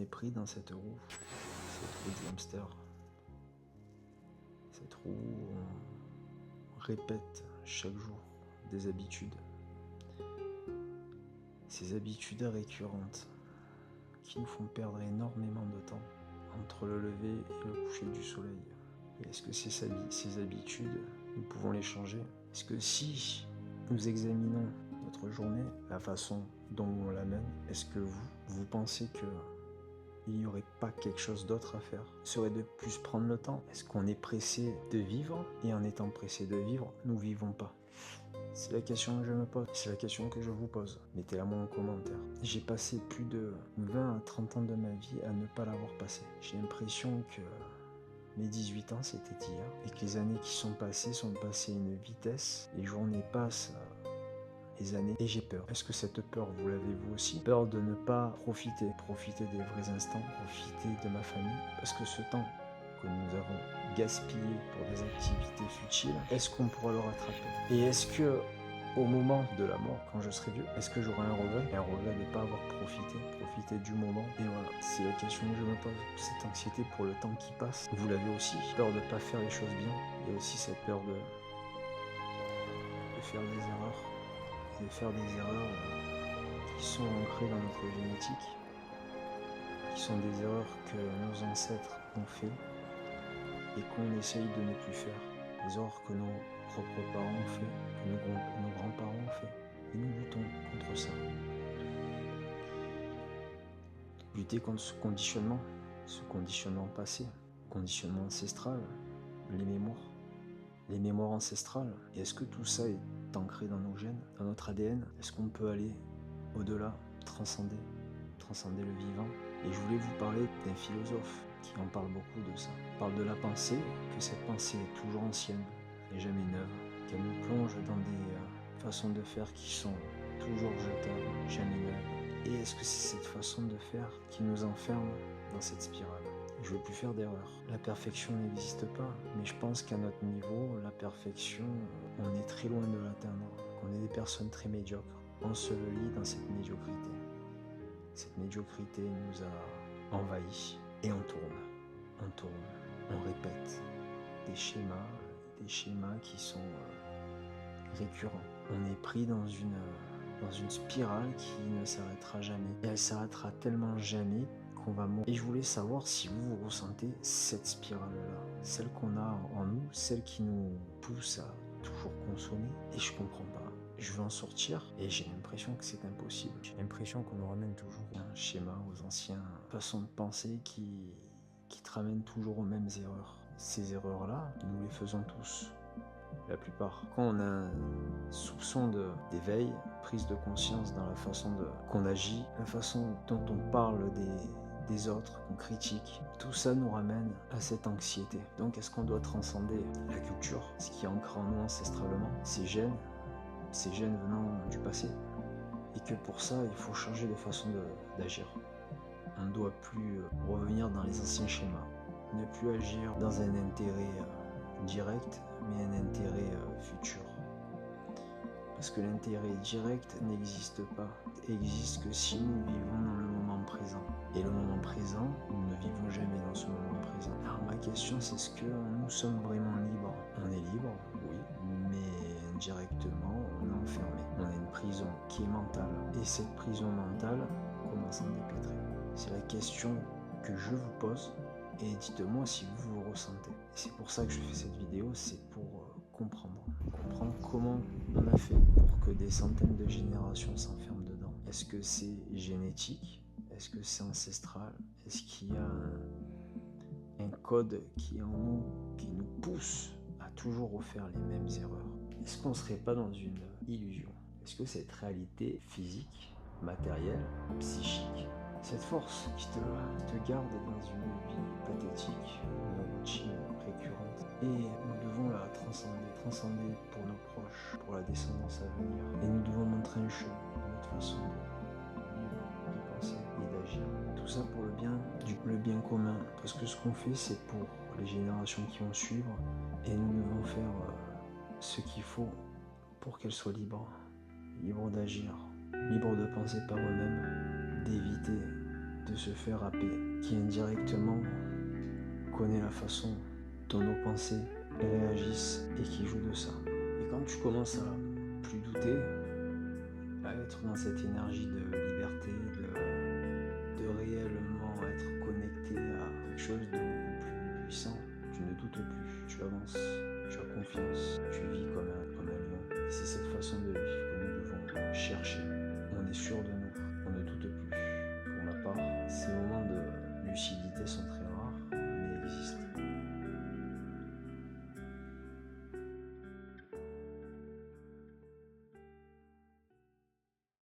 On est pris dans cette roue du hamster. Cette roue où on répète chaque jour des habitudes. Ces habitudes récurrentes qui nous font perdre énormément de temps entre le lever et le coucher du soleil. Et est-ce que ces habitudes, nous pouvons les changer? Est-ce que si nous examinons notre journée, la façon dont on la mène, est-ce que vous pensez que il n'y aurait pas quelque chose d'autre à faire? Serait de plus prendre le temps? Est-ce qu'on est pressé de vivre? Et en étant pressé de vivre, nous vivons pas? C'est la question que je me pose, c'est la question que je vous pose. Mettez-la moi en commentaire. J'ai passé plus de 20 à 30 ans de ma vie à ne pas l'avoir passé. J'ai l'impression que mes 18 ans c'était hier et que les années qui sont passées à une vitesse. Les journées passent, les années, et j'ai peur. Est-ce que cette peur, vous l'avez vous aussi? Peur de ne pas profiter des vrais instants, profiter de ma famille, parce que ce temps que nous avons gaspillé pour des activités futiles, est-ce qu'on pourra le rattraper? Et est-ce que au moment de la mort, quand je serai vieux, est-ce que j'aurai un regret de ne pas avoir profité du moment? Et voilà, c'est la question que je me pose. Cette anxiété pour le temps qui passe, vous l'avez aussi? Peur de ne pas faire les choses bien, et aussi cette peur de faire des erreurs. De faire des erreurs qui sont ancrées dans notre génétique, qui sont des erreurs que nos ancêtres ont fait et qu'on essaye de ne plus faire. Des erreurs que nos propres parents ont fait, que nos grands-parents ont fait. Et nous luttons contre ça. Lutter contre ce conditionnement passé, conditionnement ancestral, les mémoires ancestrales. Et est-ce que tout ça est ancré dans nos gènes, dans notre ADN? Est-ce qu'on peut aller au-delà, transcender le vivant? Et je voulais vous parler d'un philosophe qui en parle beaucoup de ça. Il parle de la pensée, que cette pensée est toujours ancienne, et jamais neuve, qu'elle nous plonge dans des façons de faire qui sont toujours jetables, jamais neuves. Et est-ce que c'est cette façon de faire qui nous enferme dans cette spirale? Je ne veux plus faire d'erreurs. La perfection n'existe pas, mais je pense qu'à notre niveau, la perfection, on est très loin de l'atteindre. On est des personnes très médiocres, ensevelies dans cette médiocrité. Cette médiocrité nous a envahis et on tourne, on répète des schémas qui sont récurrents. On est pris dans une spirale qui ne s'arrêtera jamais. Et elle s'arrêtera tellement jamais qu'on va mourir. Et je voulais savoir si vous ressentez cette spirale-là, celle qu'on a en nous, celle qui nous pousse à toujours consommer. Et je comprends pas. Je veux en sortir et j'ai l'impression que c'est impossible. J'ai l'impression qu'on nous ramène toujours un schéma, aux anciennes façons de penser qui te ramènent toujours aux mêmes erreurs. Ces erreurs-là, nous les faisons tous. La plupart. Quand on a un soupçon d'éveil, prise de conscience dans la façon qu'on agit, la façon dont on parle des autres, qu'on critique, tout ça nous ramène à cette anxiété. Donc est-ce qu'on doit transcender la culture, ce qui est ancré en nous ancestralement, ces gènes venant du passé, et que pour ça il faut changer de façon d'agir. On ne doit plus revenir dans les anciens schémas, ne plus agir dans un intérêt direct, mais un intérêt futur. Parce que l'intérêt direct n'existe pas, existe que si nous vivons dans le moment présent. Et le moment présent, nous ne vivons jamais dans ce moment présent. Alors ma question, c'est est-ce que nous sommes vraiment libres? On est libre, oui, mais indirectement, on est enfermé. On a une prison qui est mentale. Et cette prison mentale commence à en dépêtrer. C'est la question que je vous pose. Et dites-moi si vous vous ressentez. Et c'est pour ça que je fais cette vidéo, c'est pour comprendre comment on a fait pour que des centaines de générations s'enferment dedans. Est-ce que c'est génétique? Est-ce que c'est ancestral? Est-ce qu'il y a un code qui est en nous, qui nous pousse à toujours refaire les mêmes erreurs? Est-ce qu'on ne serait pas dans une illusion? Est-ce que cette réalité physique, matérielle, psychique, cette force qui te garde dans une vie pathétique, une routine récurrente. Et nous devons la transcender pour nos proches, pour la descendance à venir. Et nous devons montrer un chemin, notre façon de vivre, de penser et d'agir. Tout ça pour le bien commun. Parce que ce qu'on fait, c'est pour les générations qui vont suivre. Et nous devons faire ce qu'il faut pour qu'elles soient libres d'agir, libres de penser par eux-mêmes, d'éviter de se faire happer, qui indirectement connaît la façon dont nos pensées réagissent et qui joue de ça. Et quand tu commences à plus douter, à être dans cette énergie de liberté, de réellement être connecté à quelque chose de beaucoup plus puissant, tu ne doutes plus, tu avances, tu as confiance, tu